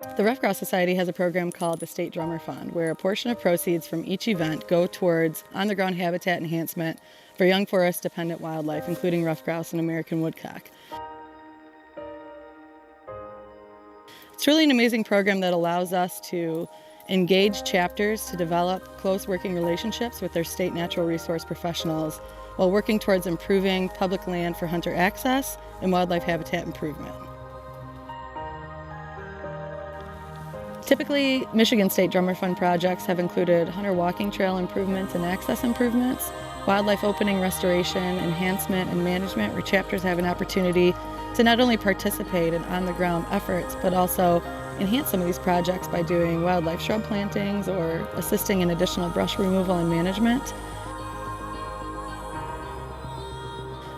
The Ruffed Grouse Society has a program called the State Drummer Fund, where a portion of proceeds from each event go towards on-the-ground habitat enhancement for young forest-dependent wildlife, including ruffed grouse and American woodcock. It's really an amazing program that allows us to engage chapters to develop close working relationships with their state natural resource professionals while working towards improving public land for hunter access and wildlife habitat improvement. Typically, Michigan State Drummer Fund projects have included hunter walking trail improvements and access improvements, wildlife opening restoration, enhancement, and management, where chapters have an opportunity to not only participate in on-the-ground efforts, but also enhance some of these projects by doing wildlife shrub plantings or assisting in additional brush removal and management.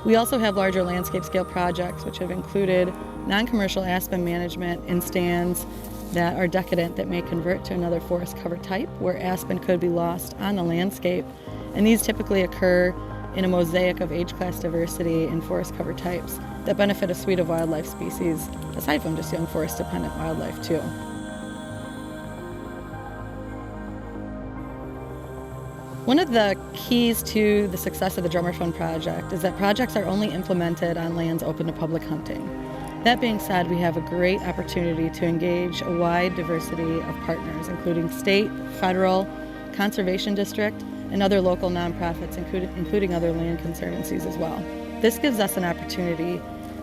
We also have larger landscape scale projects which have included non-commercial aspen management in stands that are decadent that may convert to another forest cover type where aspen could be lost on the landscape. And these typically occur in a mosaic of age class diversity and forest cover types that benefit a suite of wildlife species, aside from just young forest dependent wildlife too. One of the keys to the success of the Drummer Fund project is that projects are only implemented on lands open to public hunting. That being said, we have a great opportunity to engage a wide diversity of partners, including state, federal, conservation district, and other local nonprofits, including other land conservancies as well. This gives us an opportunity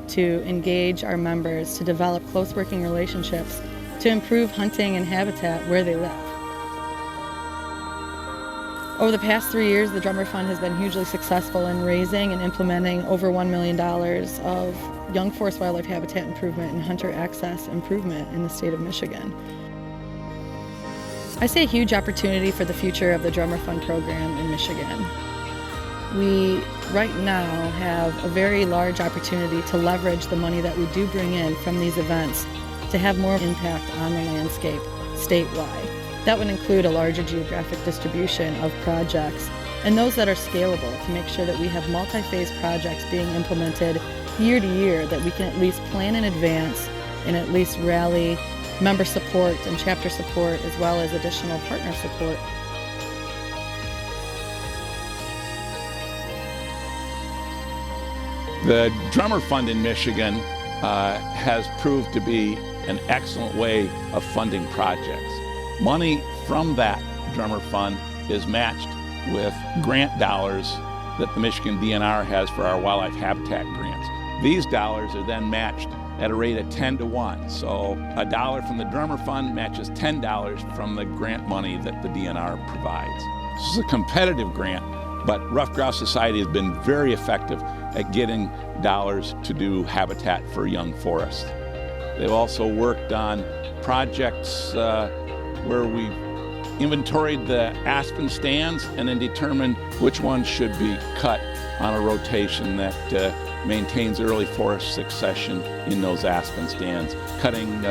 to engage our members to develop close working relationships to improve hunting and habitat where they live. Over the past 3 years, the Drummer Fund has been hugely successful in raising and implementing over $1 million of young forest wildlife habitat improvement and hunter access improvement in the state of Michigan. I see a huge opportunity for the future of the Drummer Fund program in Michigan. We right now have a very large opportunity to leverage the money that we do bring in from these events to have more impact on the landscape statewide. That would include a larger geographic distribution of projects and those that are scalable to make sure that we have multi-phase projects being implemented year to year, that we can at least plan in advance and at least rally member support and chapter support as well as additional partner support. The Drummer Fund in Michigan has proved to be an excellent way of funding projects. Money from that Drummer Fund is matched with grant dollars that the Michigan DNR has for our wildlife habitat grants. These dollars are then matched at a rate of 10 to 1. So $1 from the Drummer Fund matches $10 from the grant money that the DNR provides. This is a competitive grant, but Ruffed Grouse Society has been very effective at getting dollars to do habitat for young forests. They've also worked on projects where we inventoried the aspen stands and then determined which ones should be cut on a rotation that maintains early forest succession in those aspen stands, cutting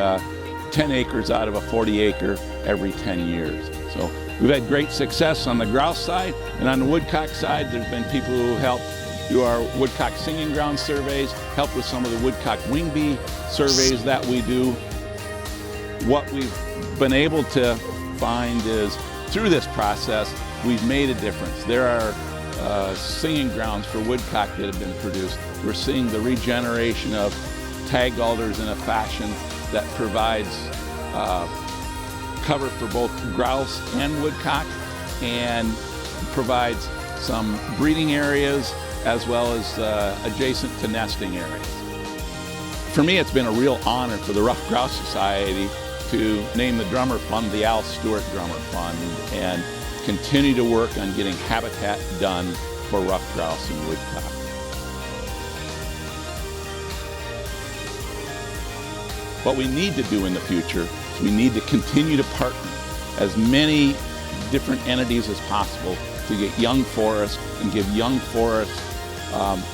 10 acres out of a 40 acre every 10 years. So we've had great success on the grouse side, and on the woodcock side, there's been people who help do our woodcock singing ground surveys, help with some of the woodcock wing bee surveys that we do. What we've been able to find is through this process, we've made a difference. There are singing grounds for woodcock that have been produced. We're seeing the regeneration of tagged alders in a fashion that provides cover for both grouse and woodcock and provides some breeding areas as well as adjacent to nesting areas. For me, it's been a real honor for the Ruffed Grouse Society to name the Drummer Fund the Al Stewart Drummer Fund and continue to work on getting habitat done for ruffed grouse and woodcock. What we need to do in the future is we need to continue to partner as many different entities as possible to get young forests and give young forests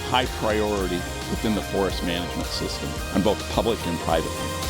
high priority within the forest management system on both public and private land.